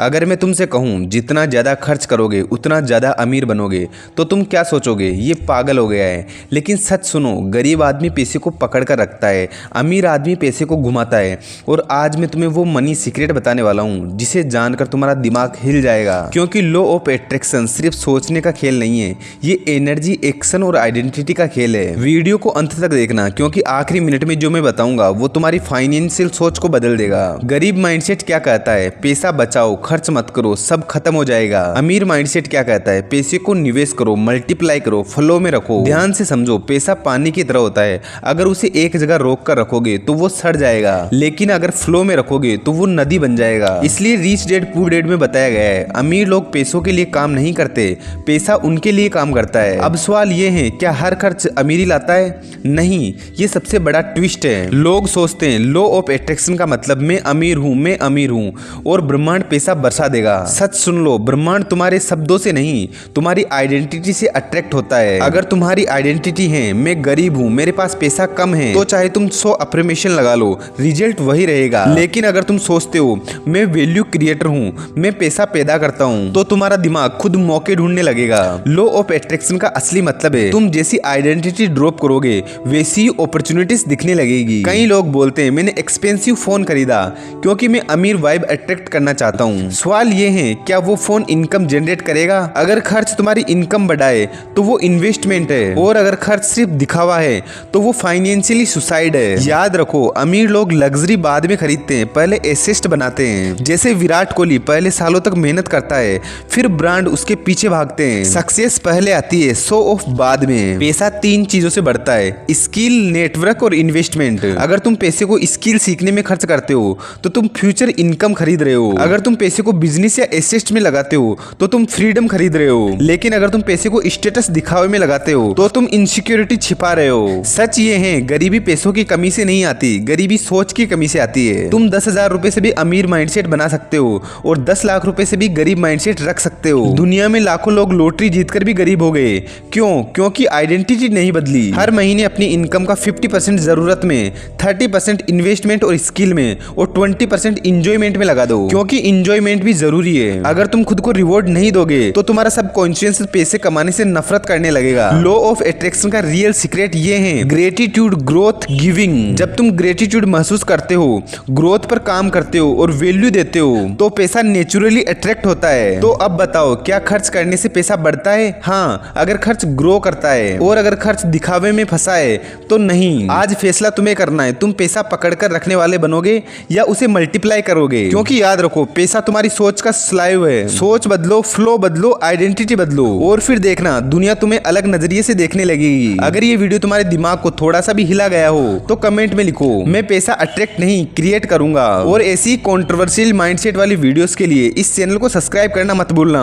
अगर मैं तुमसे कहूँ जितना ज़्यादा खर्च करोगे उतना ज़्यादा अमीर बनोगे तो तुम क्या सोचोगे, ये पागल हो गया है। लेकिन सच सुनो, गरीब आदमी पैसे को पकड़ कर रखता है, अमीर आदमी पैसे को घुमाता है। और आज मैं तुम्हें वो मनी सीक्रेट बताने वाला हूँ जिसे जानकर तुम्हारा दिमाग हिल जाएगा। क्योंकि लॉ ऑफ अट्रैक्शन सिर्फ सोचने का खेल नहीं है, ये एनर्जी, एक्शन और आइडेंटिटी का खेल है। वीडियो को अंत तक देखना, क्योंकि आखिरी मिनट में जो मैं बताऊंगा वो तुम्हारी फाइनेंशियल सोच को बदल देगा। गरीब माइंडसेट क्या कहता है, पैसा बचाओ, खर्च मत करो, सब खत्म हो जाएगा। अमीर माइंडसेट क्या कहता है, पैसे को निवेश करो, मल्टीप्लाई करो, फ्लो में रखो। ध्यान से समझो, पैसा पानी की तरह होता है, अगर उसे एक जगह रोक कर रखोगे तो वो सड़ जाएगा, लेकिन अगर फ्लो में रखोगे तो वो नदी बन जाएगा। इसलिए रिच डैड पुअर डैड में बताया गया है, अमीर लोग पैसों के लिए काम नहीं करते, पैसा उनके लिए काम करता है। अब सवाल ये है, क्या हर खर्च अमीरी लाता है? नहीं, ये सबसे बड़ा ट्विस्ट है। लोग सोचते हैं लॉ ऑफ अट्रैक्शन का मतलब मैं अमीर हूँ और ब्रह्मांड पैसा बरसा देगा। सच सुन लो, ब्रह्मांड तुम्हारे शब्दों से नहीं, तुम्हारी आइडेंटिटी से अट्रैक्ट होता है। अगर तुम्हारी आइडेंटिटी है मैं गरीब हूँ, मेरे पास पैसा कम है, तो चाहे तुम 100 अफर्मेशन लगा लो, रिजल्ट वही रहेगा। लेकिन अगर तुम सोचते हो मैं वैल्यू क्रिएटर हूँ, मैं पैसा पैदा करता हूँ, तो तुम्हारा दिमाग खुद मौके ढूंढने लगेगा। लॉ ऑफ अट्रैक्शन का असली मतलब है, तुम जैसी आइडेंटिटी ड्रॉप करोगे वैसी अपॉर्चुनिटीज दिखने लगेगी। कई लोग बोलते हैं मैंने एक्सपेंसिव फोन खरीदा क्योंकि मैं अमीर वाइब अट्रैक्ट करना चाहता हूँ। सवाल ये है, क्या वो फोन इनकम जनरेट करेगा? अगर खर्च तुम्हारी इनकम बढ़ाए तो वो इन्वेस्टमेंट है, और अगर खर्च सिर्फ दिखावा है तो वो फाइनेंशियली सुसाइड है। याद रखो, अमीर लोग लग्जरी बाद में खरीदते हैं, पहले एसेट बनाते हैं। जैसे विराट कोहली पहले सालों तक मेहनत करता है, फिर ब्रांड उसके पीछे भागते हैं। सक्सेस पहले आती है, शो ऑफ बाद में। पैसा 3 चीजों से बढ़ता है, स्किल, नेटवर्क और इन्वेस्टमेंट। अगर तुम पैसे को स्किल सीखने में खर्च करते हो तो तुम फ्यूचर इनकम खरीद रहे हो। अगर तुम पैसे को बिजनेस या एसेट में लगाते हो तो तुम फ्रीडम खरीद रहे हो। लेकिन अगर तुम पैसे को स्टेटस दिखावे में लगाते हो तो तुम इनसिक्योरिटी छिपा रहे हो। सच ये है, गरीबी पैसों की कमी से नहीं आती, गरीबी सोच की कमी से आती है। तुम 10,000 रुपए से भी अमीर माइंडसेट बना सकते हो और 10 लाख रुपए से भी गरीब माइंडसेट रख सकते हो। दुनिया में लाखों लोग लॉटरी जीतकर भी गरीब हो गए। क्यों? क्योंकि आइडेंटिटी नहीं बदली। हर महीने अपनी इनकम का 50% जरूरत में, 30% इन्वेस्टमेंट और स्किल में और 20% इंजॉयमेंट में लगा दो, क्योंकि इंजॉयमेंट भी जरूरी है। अगर तुम खुद को रिवॉर्ड नहीं दोगे तो तुम्हारा सबकॉन्शियस पैसे कमाने से नफरत करने लगेगा। लॉ ऑफ अट्रैक्शन का रियल सीक्रेट ये है, ग्रेटिट्यूड, ग्रोथ, गिविंग। जब तुम ग्रेटिट्यूड महसूस करते हो, ग्रोथ पर काम करते हो और वैल्यू देते हो तो पैसा नेचुरली अट्रैक्ट होता है। तो अब बताओ, क्या खर्च करने से पैसा बढ़ता है? हाँ, अगर खर्च ग्रो करता है। और अगर खर्च दिखावे में फंसा है तो नहीं। आज फैसला तुम्हें करना है, तुम पैसा पकड़कर रखने वाले बनोगे या उसे मल्टीप्लाई करोगे। क्योंकि याद रखो, पैसा तुम्हारी सोच का स्लाइव है। सोच बदलो, फ्लो बदलो, आइडेंटिटी बदलो, और फिर देखना दुनिया तुम्हें अलग नजरिए से देखने लगेगी। अगर ये वीडियो तुम्हारे दिमाग को थोड़ा सा भी हिला गया हो तो कमेंट में लिखो, मैं पैसा अट्रैक्ट नहीं क्रिएट करूंगा। और ऐसी कंट्रोवर्शियल माइंडसेट वाली वीडियोस के लिए इस चैनल को सब्सक्राइब करना मत भूलना।